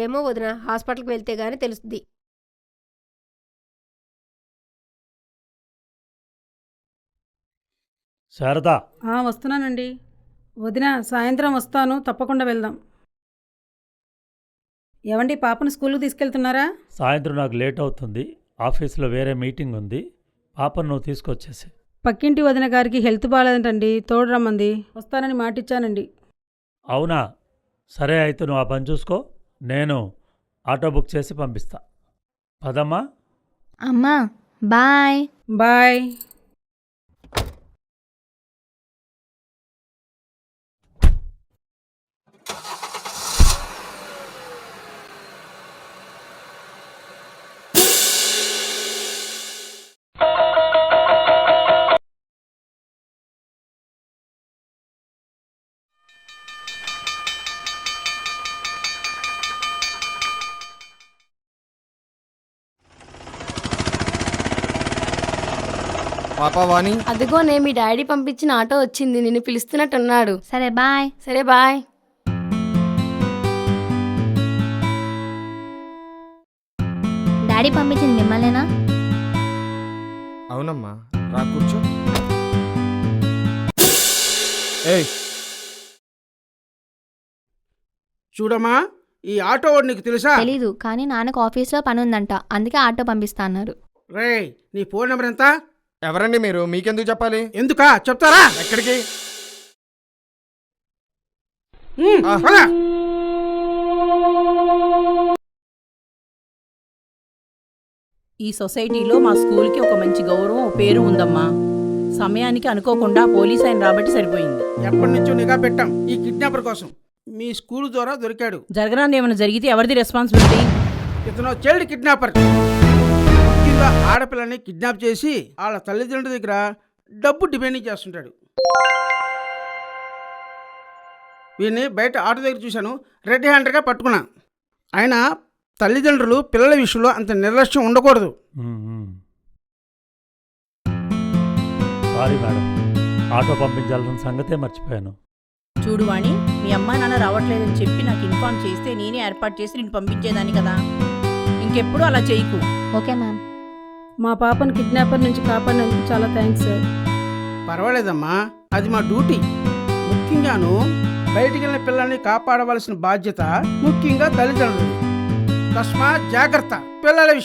ఏమో వదిన, హాస్పిటల్కి వెళ్తే గానీ తెలుస్తుంది. శారదా, వస్తున్నానండి వదిన, సాయంత్రం వస్తాను, తప్పకుండా వెళ్దాం. ఏవండి, పాపను స్కూల్కి తీసుకెళ్తున్నారా? సాయంత్రం నాకు లేట్ అవుతుంది. ఆఫీస్లో వేరే మీటింగ్ ఉంది. పాపను నువ్వు తీసుకొచ్చేసి. పక్కింటి వదిన గారికి హెల్త్ బాగాలేదంటండి, తోడు రమ్మంది. వస్తానని మాటిచ్చానండి. అవునా? సరే, అయితే నువ్వు ఆ పని చూసుకో. నేను ఆటో బుక్ చేసి పంపిస్తా. పదమ్మా. అమ్మా బాయ్. బాయ్. పాపవాణి, అదిగోనే మీ డాడీ పంపించిన ఆటో వచ్చింది, నిన్ను పిలుస్తున్నట్టున్నాడు. సరే బాయ్. సరే బాయ్. డాడీ పంపించింది మిమ్మల్నేనా? అవునమ్మా, రా కూర్చో. ఏయ్, చూడమ్మా, ఈ ఆటో వాడు నీకు తెలుసా? తెలీదు, కానీ నాన్నకు ఆఫీస్లో పని ఉందంట, అందుకే ఆటో పంపిస్తా అన్నారు. రేయ్, నీ ఫోన్ నెంబర్ ఎంత? ఎవరండి మీరు? మీకెందుకు చెప్పాలి? ఎందుకా చెప్తారా? ఎక్కడికి? పద. ఈ సొసైటీలో మా స్కూల్కి ఒక మంచి గౌరవం, పేరు ఉందమ్మా. సమయానికి అనుకోకుండా పోలీస్ ఆయన రాబట్టి సరిపోయింది. ఎప్పటి నుంచో నిఘా పెట్టాం ఈ కిడ్నాపర్ కోసం. మీ స్కూల్ ద్వారా దొరికాడు. జరగరాంది ఏమైనా జరిగితే ఎవరిది రెస్పాన్సిబిలిటీ? ఇతను చైల్డ్ కిడ్నాపర్. ముఖ్యంగా ఆడపిల్లని కిడ్నాప్ చేసి వాళ్ళ తల్లిదండ్రుల దగ్గర డబ్బు డిమాండింగ్ చేస్తుంటాడు. వీడిని బయట ఆటో దగ్గర చూశాను, రెడ్ హ్యాండర్గా పట్టుకున్నా. ఆయన తల్లిదండ్రులు పిల్లల విషయంలో అంత నిర్లక్ష్యం ఉండకూడదు. సారీ మేడం, ఆటో పంపించాల్సిన సంగతే మర్చిపోయాను. చూడు వాణి, మీ అమ్మా నాన్న రావట్లేదని చెప్పి నాకు ఇన్ఫార్మ్ చేస్తే నేనే ఏర్పాటు చేసి నేను పంపించేదాన్ని కదా. ఇంకెప్పుడు అలా చేయకు. Okay ma'am. మా పాపను కిడ్నాపర్ నుంచి కాపాడినందుకు చాలా థ్యాంక్స్ సార్. పర్వాలేదమ్మా, అది మా డ్యూటీ. ముఖ్యంగాను బయటికి వెళ్ళిన పిల్లల్ని కాపాడవలసిన బాధ్యత ముఖ్యంగా తల్లిదండ్రులు. తస్మాత్ జాగ్రత్త పిల్లల విషయం.